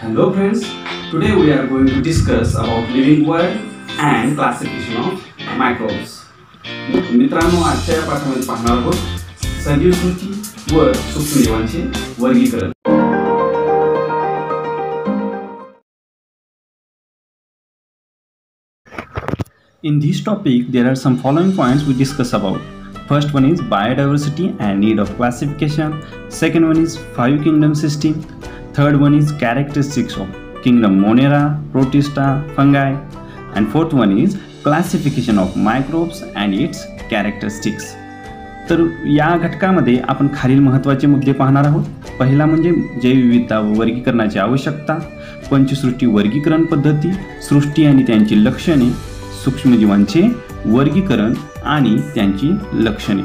Hello friends, today we are going to discuss about living world and classification of microbes. मित्रांनो, आजच्या या पाठामध्ये पाहणार आहोत सजीव सृष्टी व सूक्ष्मजीवांचे वर्गीकरण. In this topic, there are some following points we discuss about. First one is biodiversity and need of classification. Second one is five kingdom system. Third one is characteristics of kingdom Monera, Protista, fungi. And fourth one is classification of microbes and its characteristics. तर या घटकामध्ये आपण खालील महत्त्वाचे मुद्दे पाहणार आहोत. पहिला म्हणजे जैवविविधता व वर्गीकरणाची आवश्यकता, पंचसृष्टी वर्गीकरण पद्धती, सृष्टी आणि त्यांची लक्षणे, सूक्ष्मजीवांचे वर्गीकरण आणि त्यांची लक्षणे.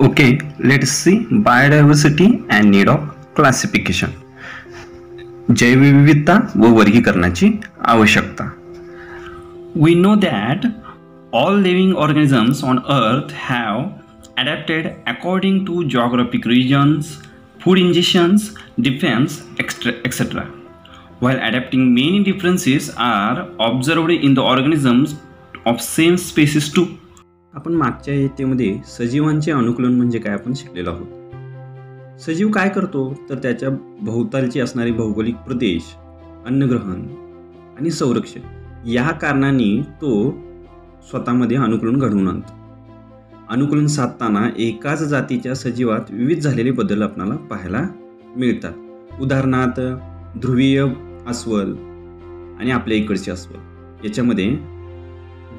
Okay, let's see biodiversity and need of classification. जैवविविधता व वर्गीकरणाची आवश्यकता. We know that all living organisms on earth have adapted according to geographic regions, food ingestions, defense, etc. While adapting, many differences are observed in the organisms of same species too. आपण मागच्या येतेमध्ये सजीवांचे अनुकूलन म्हणजे काय आपण शिकलेलो आहोत. सजीव काय करतो तर त्याच्या भोवतालची असणारी भौगोलिक प्रदेश, अन्नग्रहण आणि संरक्षण या कारणांनी तो स्वतःमध्ये अनुकूलन घडवून आणतो. अनुकूलन साधताना एकाच जातीच्या सजीवात विविध झालेले बदल आपल्याला पाहायला मिळतात. उदाहरणार्थ ध्रुवीय अस्वल आणि आपल्या इकडचे अस्वल याच्यामध्ये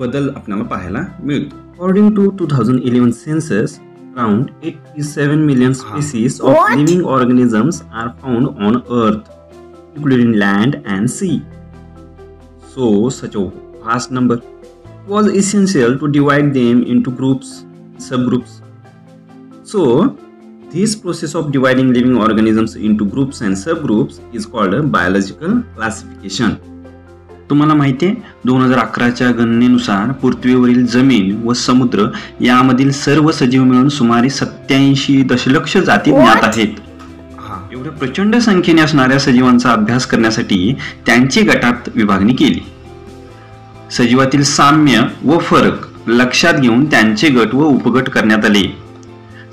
बदल आपल्याला पाहायला मिळतो. According to 2011 census, around 87 million species of living organisms are found on Earth, including land and sea. So, such a vast number was essential to divide them into groups, subgroups. So, this process of dividing living organisms into groups and subgroups is called a biological classification. तुम्हाला माहिती आहे 2011च्या गणनेनुसार पृथ्वीवरील जमीन व समुद्र यामधील सर्व सजीव मिळून सुमारे 87 दशलक्ष जाती ज्ञात आहेत. एवढ्या प्रचंड संख्येने असणाऱ्या सजीवांचा अभ्यास करण्यासाठी त्यांची गटात विभागणी केली. सजीवातील साम्य व फरक लक्षात घेऊन त्यांचे गट व उपगट करण्यात आले.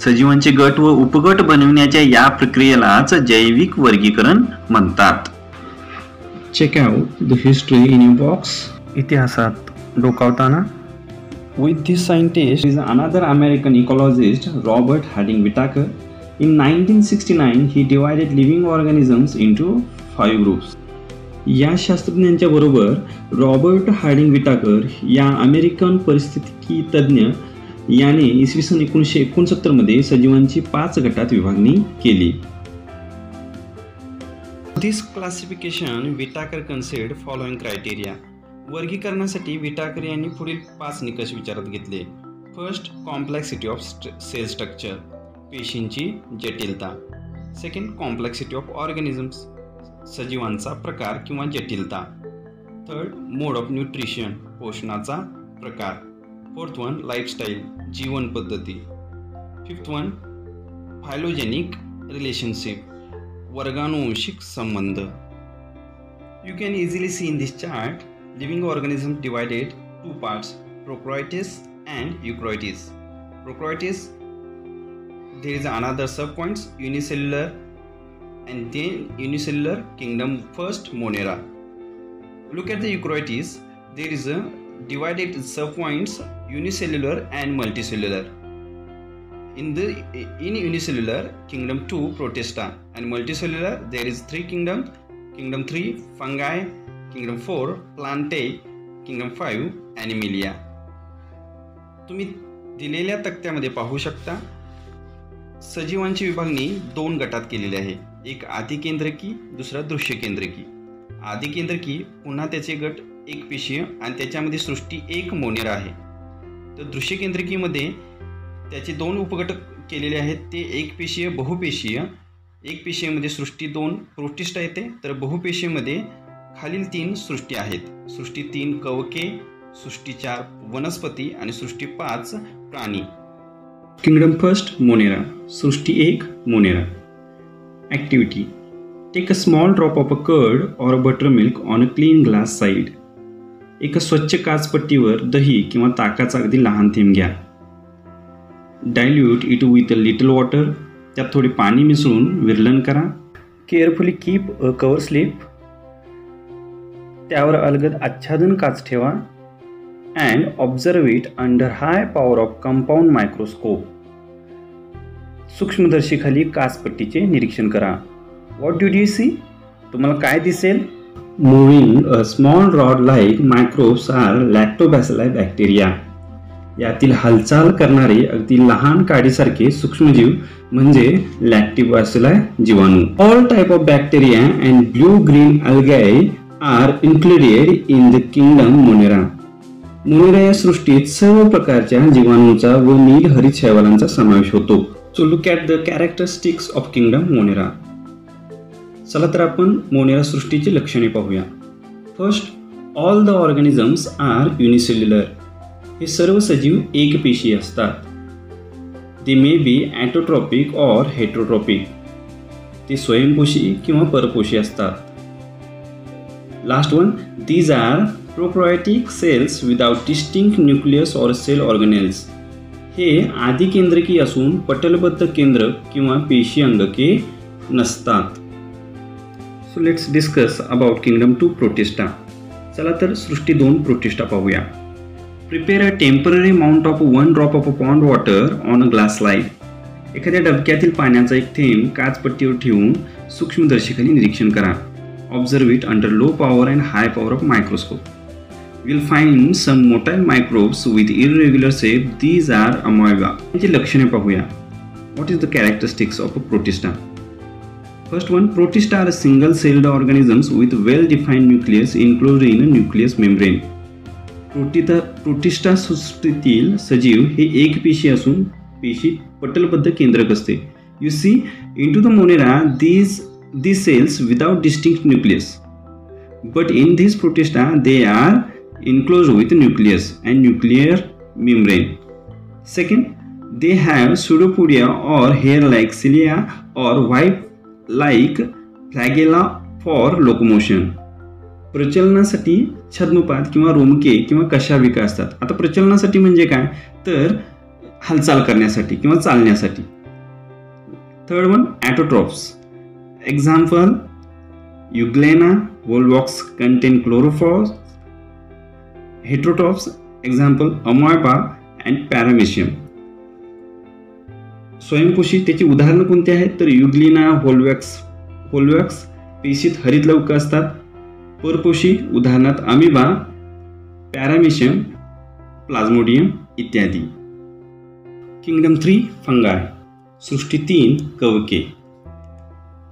सजीवांचे गट व उपगट बनवण्याच्या या प्रक्रियेलाच जैविक वर्गीकरण म्हणतात. Check out the history in your box. इतिहासात डोकावताना. With this scientist is another American ecologist, Robert Harding Whittaker. In 1969, he divided living organisms into 5 groups. या शास्त्रज्ञांच्या बरोबर रॉबर्ट हार्डिंग विटाकर या अमेरिकन परिस्थितिकी तज्ज्ञ याने इसवी सन 1969 मध्ये सजीवांची 5 गटात विभागणी केली. This classification Whittaker considered following criteria. वर्गीकरणासाठी विटाकर यांनी पुढील 5 निकष विचारात घेतले. First, complexity of cell structure, पेशींची जटिलता. सेकंड, कॉम्प्लेक्सिटी ऑफ ऑर्गॅनिझम्स, सजीवांचा प्रकार किंवा जटिलता. थर्ड, मोड ऑफ न्यूट्रिशन, पोषणाचा प्रकार. फोर्थ वन, लाईफस्टाईल, जीवन पद्धती. फिफ्थ वन, फायलोजेनिक रिलेशनशिप, वर्गानुवंशिक संबंध. You can easily see in this chart living organisms divided 2 parts, prokaryotes and eukaryotes. Prokaryotes, there is another subpoints, unicellular and then unicellular kingdom first Monera. Look at the eukaryotes, there is a divided subpoints unicellular and multicellular. In unicellular kingdom 2 Protista and multicellular there is 3 kingdom 3 fungi, kingdom 4 plantae, kingdom 5 animalia. तुम्ही दिलेल्या तक्त्यामध्ये पाहू शकता सजीवांची विभागणी 2 गटात केलेली आहे. एक आदिकेंद्रकी, दुसरा दृश्यकेंद्रकी. आदिकेंद्रकी पुन्हा त्याचे गट एकपेशीय आणि त्याच्यामध्ये सृष्टी एक मोनेरा आहे. तर दृश्यकेंद्रकीमध्ये त्याचे 2 उपगट केलेले आहेत. ते एकपेशीय, बहुपेशीय. एकपेशीयमध्ये सृष्टी 2 प्रोटिस्टा येते, तर बहुपेशीयमध्ये खालील 3 सृष्टी आहेत. सृष्टी 3 कवके, सृष्टी 4 वनस्पती आणि सृष्टी 5 प्राणी. किंगडम फर्स्ट मोनेरा, सृष्टी 1 Monera. Activity. Take a small drop of a curd or a buttermilk on a clean glass slide. एका स्वच्छ काचपट्टीवर दही किंवा ताकाचा अगदी लहान थेंब घ्या. Dilute it with a little water. त्यात थोडे पाणी मिसळून विरलन करा. Carefully keep a cover slip. त्यावर अलगद आच्छादन काच ठेवा. And observe it under high power of compound microscope. सूक्ष्मदर्शीखाली काचपट्टीचे निरीक्षण करा. What do you see? तुम्हाला काय दिसेल? Moving a small rod like microbes are lactobacilli bacteria. यातील हालचाल करणारे अगदी लहान काडीसारखे सूक्ष्मजीव म्हणजे लॅक्टोबॅसिलाई जीवाणू. All type of bacteria and blue green algae are included in the kingdom Monera. Monera या सृष्टीत सर्व प्रकारच्या जीवाणूंचा व नील हरित शैवालांचा समावेश होतो. So look at the characteristics of kingdom Monera. चला तर आपण मोनेरा सृष्टीची लक्षणे पाहूया. First, all the organisms are unicellular. हे सर्व सजीव एकपेशीय असतात. They may be autotrophic or heterotrophic. ते स्वयंपोषी किंवा परपोषी असतात. Last one, these are prokaryotic cells without distinct nucleus or cell organelles. हे आदिकेंद्रकी असून पटलबद्ध केंद्रक किंवा पेशी अंगके नसतात. So let's discuss about kingdom 2 Protista. चला तर सृष्टी 2 प्रोटिस्टा पाहूया. Prepare a temporary mount of 1 drop of a pond water on a glass slide. एखाद्या डबक्यातील पाण्याचा एक थेंब काचपट्टीवर ठेवून सूक्ष्मदर्शीखाली निरीक्षण करा. Observe it under low power and high power of microscope. Will find some motile microbes with irregular shape. These are amoeba. यांची लक्षणे पाहूया. What is the characteristics of a Protista? First one, protista are single-celled organisms with well-defined nucleus enclosed in a nucleus membrane. Protista सृष्टीतील सजीव हे एकपेशी असून पेशी पटलबद्ध केंद्रक असते. You see, into the monera, these cells without distinct nucleus. But in these protista, they are enclosed with nucleus and nuclear membrane. Second, they have pseudopodia or hair-like cilia or white like flagella for locomotion. प्रचलनासाठी छद्मपात किंवा रोमके किंवा कशाभिका असतात. आता प्रचलनासाठी म्हणजे काय, तर हालचाल करण्यासाठी किंवा चालण्यासाठी. Third one, autotrophs. Example, Euglena Volvox contain chlorophyll. Heterotrophs, example amoeba and paramecium. स्वयंपोषी त्याची उदाहरणं कोणती आहेत, तर युग्लिना होल्वॅक्स पेशीत हरित लवक असतात. परपोषी उदाहरणार्थ अमिबा, पॅरामेशियम, प्लाझ्मोडियम इत्यादी. Kingdom 3 fungi. सृष्टी 3 कवके.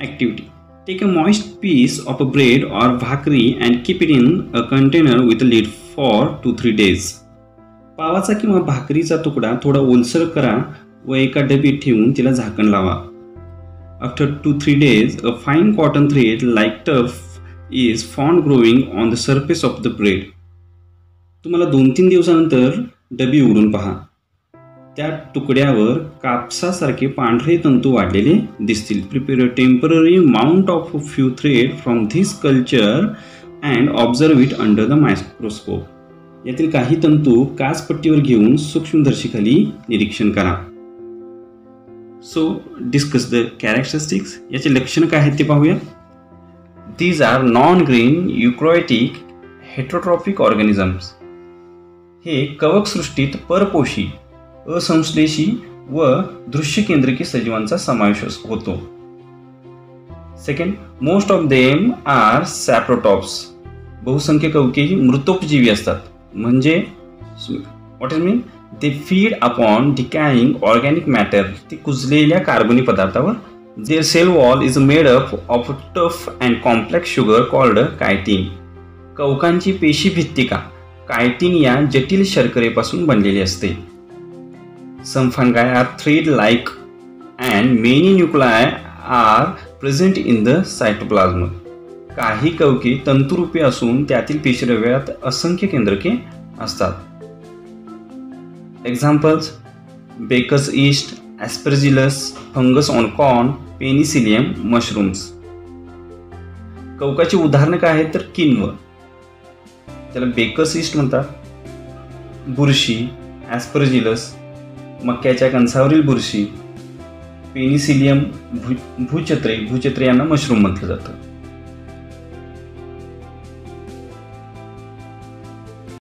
Activity, take a moist piece of a bread or bhakri and keep it in a container with a lid for 2-3 days. पावाचा किंवा भाकरीचा तुकडा थोडा ओलसर करा व एका डबीत ठेवून तिला झाकण लावा. After 2-3 days, a fine cotton thread like tough is found growing on the surface of the bread. तुम्हाला 2-3 दिवसानंतर डबी उघडून पहा. त्या तुकड्यावर कापसासारखे पांढरे तंतू वाढलेले दिसतील. Prepare a temporary mount of a few thread from this culture and observe it under the microscope. यातील काही तंतू काचपट्टीवर घेऊन सूक्ष्मदर्शीखाली निरीक्षण करा. So discuss the characteristics. याचे लक्षणं काय आहेत ते पाहूया. These are non green eukaryotic heterotrophic organisms. हे कवकसृष्टीत परपोषी, असंश्लेषी व दृश्य केंद्रकी सजीवांचा समावेश होतो. Second, most of them are saprotrophs. बहुसंख्य कवके मृतोपजीवी असतात. म्हणजे what is mean, they feed upon decaying organic matter. ते कुजलेल्या कार्बनी पदार्थावर. Their cell wall is made up of tough and complex sugar called chitin. कवकांची पेशी भित्तिका कायटिन या जटिल शर्करेपासून बनलेली असते. Some fungi are thread like and many nuclei are present in the cytoplasm. काही कवके तंतुरूपी असून त्यातील पेशीद्रव्यात असंख्य केंद्रके असतात. Examples, baker's yeast, aspergillus, fungus on corn, penicillium, mushrooms. कवकाची उदाहरणं काय आहेत तर किण्व, त्याला बेकर्स यीस्ट म्हणतात, बुरशी, ॲस्परजिलस, मक्याच्या कणसावरील बुरशी, पेनिसिलियम, भूछत्रे यांना मशरूम म्हटलं जातं.